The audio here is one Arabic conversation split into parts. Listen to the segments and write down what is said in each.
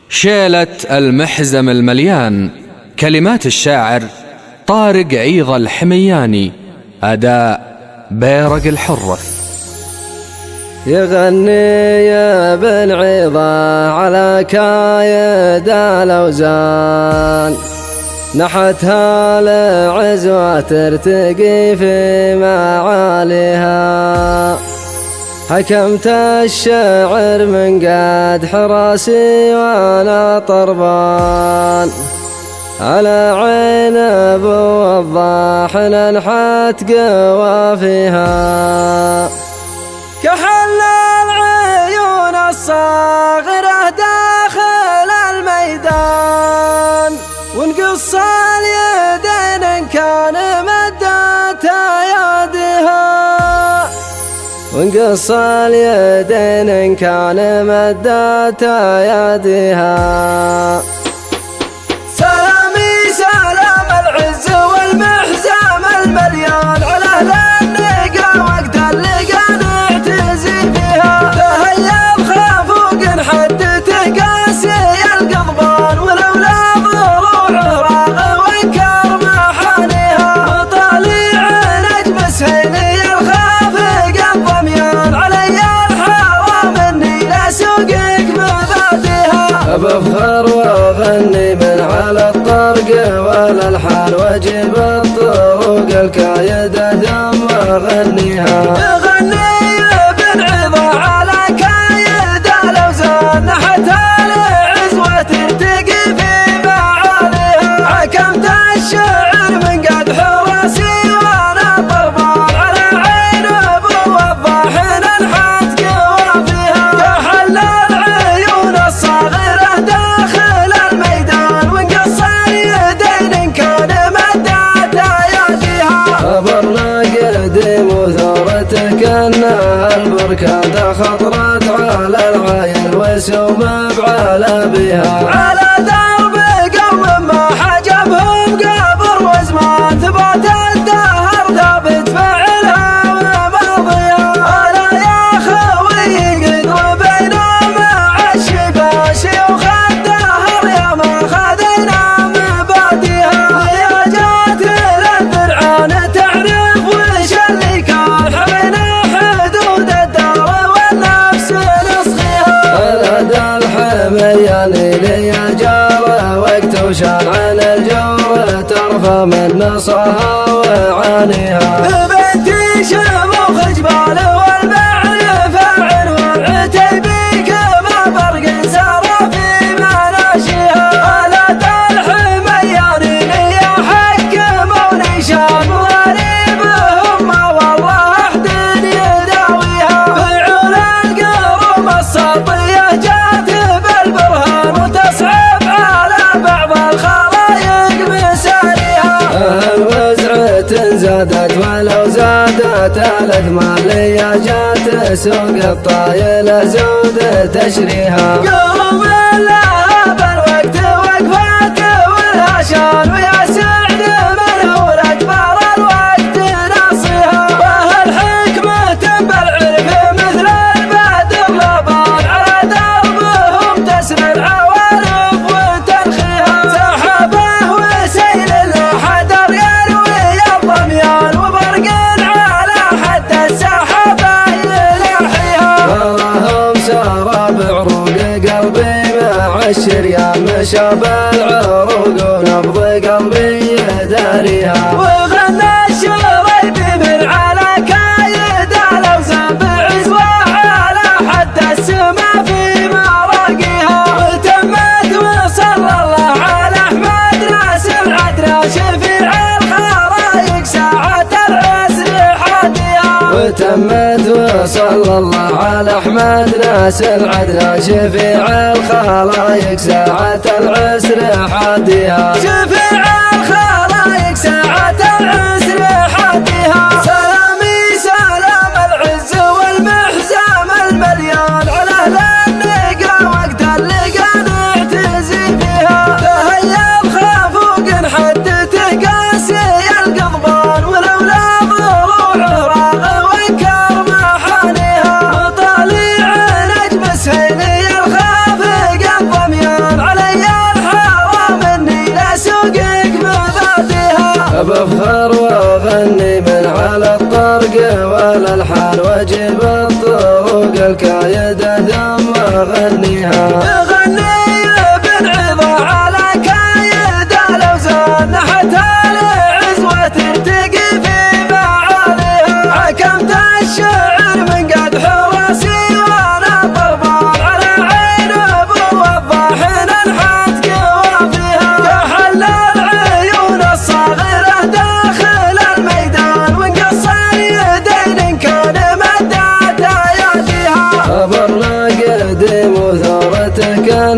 شيلة المحزم المليان. كلمات الشاعر طارق عيض الحمياني. أداء بيرق الحرث. يغني يا بن عيضة على كايد الأوزان، نحتها لعزوة ترتقي في معاليها. حكمت الشعر من قد حراسي وانا طربان، على عين ابو وضاح ننحت قوافيها. كحل العيون الصاغرة داخل الميدان، ونقص اليدين إن كان مدت أيادها، ونقص اليدين إن كان مدت أيادها. سلامي سلام العز والمحزم المليان، على أهل النقا وقت اللقا نعتزي فيها. تهيا الخافوق حدته قاسي القضبان، ولولا ضلوعه راغ وانكر محانيها. وطالع نجم سهيلي الخافق الضميان، علي الحرام اني لاسوقك مباديها. بفخر واغني من على الطرق والالحان، واجيب الطرق الكايدة ثم اغنيها. اغني بن عيضة على كايد الاوزان، نحتها لعزوة ترتقي في معاليها. حكمت الشعر من قد حراسي وانا طربان، على عين ابو وضاح ننحت قوافيها. كحل العيون الصاغرة داخل الميدان، ونقص اليدين إن كان مدت أياديها. خبرنا قديم وثورته كأنها البركات، خطرت على العين وسوم بعلى بها. على درب قوم ما حجبهم قبر وزمان، ثبات الدهر ثابت فعلها وماضيها. ألا يا خوي قدر بينا مع الشبا، شيوخ الدهر يا ما خذنا مباديها. يا جات للدرعان تعرف وش اللي كان، حمينا حدود الدار والنفس نصغيها. الهدى الحميان لي جاره وقت وشان عن الجور، ترفع من نصها وعانيها. بنتي شموخ جبال والمعرفة عنوان، عتيبيك ما برق سار في مناشيها. الهدى الحميان لي حكم ونشان، وغريبهم ما والله احد يداويها. فعول القروم السطية جات بالبرهان، وتصعب على بعض الخلايق مساريها. وزعة زادت ولو زادت الاثمان، لي جات سوق الطايلة زود تشريها. قوم لها بالوقت وقفت ولها شان، ويا سعد من هو الاجبار الوقت ناصيها. وهالحكمة بالعرف مثل البدر لبان، على دربهم تسري العوارف وتنخيها. سحبه وسيل الحدر يروي الضميان، وبرق على حد السحابة يلاحيها. وراهم سارى بعروق قلبي مع الشريان، مشى بالعروق ونبض قلبي يداريها. وغنى الشريبي من على كايد الاوزان، بعزوة على حد السما في مراقيها. وتمت وصلى الله على احمد راس العدرا، شفيع الخرايق ساعة العسر حاديها. وتمت وصلى الله على احمد راس العدرا، شفيع الخلايق ساعة العسر حاديها. شفيع الخلايق ساعة العسر حاديها. سلامي سلام العز والمحزم المليان، على اهل النقا وقت اللقا نعتزي فيها. تهيا الخافوق حدته قاسي القضبان، ولولا ضلوعه راغ وانكر محانيها. وطالع نجم سهيلي الخافق الضميان،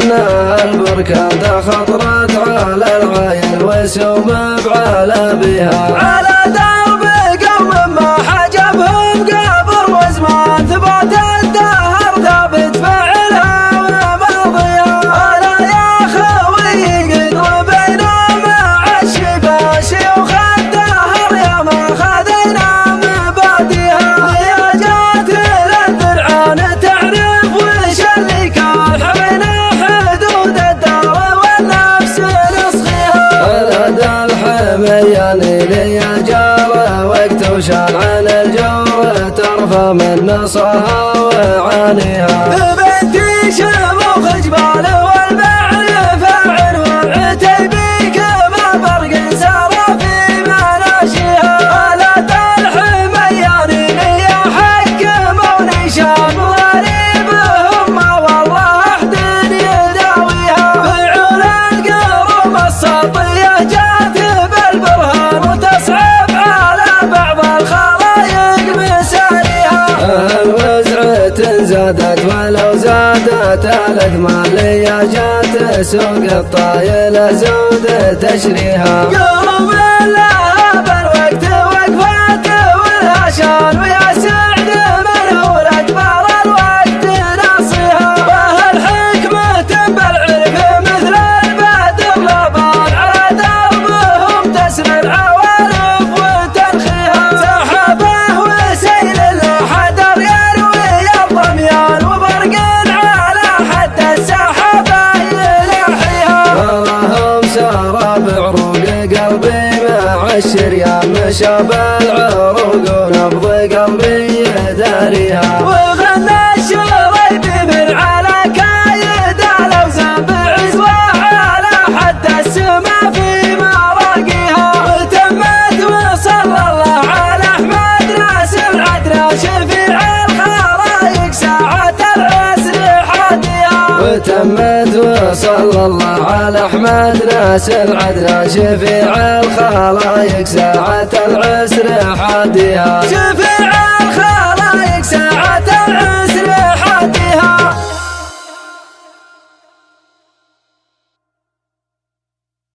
انها البركة خطرت على العين وسوم بعلى بها على درب قوم ما حجبهم قبر وزمان ثبات الدهر ثابت فعلها وماضيها انا يا خوي قدر بينا مع الشبا شيوخ الدهر يا ما خذينا مبادئها يا جات للذرعان تعرف وش اللي كان حمينا حدود الدار والنفس نصخيها الهدى الحميان لي جار وقت وشان عن الجور ترفع من نصها وعانيها بنتي شموخ جبال والمعرفة عنوان عتيبي كما برق سار في مناشيها آلات الحميان لي حكموني شام غريبهم ما والله أحد يداويها فعول القروم السطية جات بالبرهان وتصعب على بعض الخلايق مساريها الوزعة زادت ولو زادت الأثمان لي جات سوق الطايلة زود تشريها قوم لها بالوقت وقفت والهشان ويا سعد من هو الأكبر الوقت ناصيها والحكمة بالعرف مثل البدر لبان على دربهم تسري العوارف وترخيها سحبه وسيل الحدر يروي الضميان وبرق على حد السحابة يلاحيها اللهم سار بعروق قلبي مع الشريان مشى بالعروق ونبض قلبي يداريها وغنى الشريب من على كايد الاوزان بعزوة على حد السما في مراقيها وتمت وصلى الله على احمد راس العدرا شفيع الخرايق ساعة العسر حاديها وتمت وصلى الله على احمد راس العدرا شفيع الخلايق ساعة العسر حاديها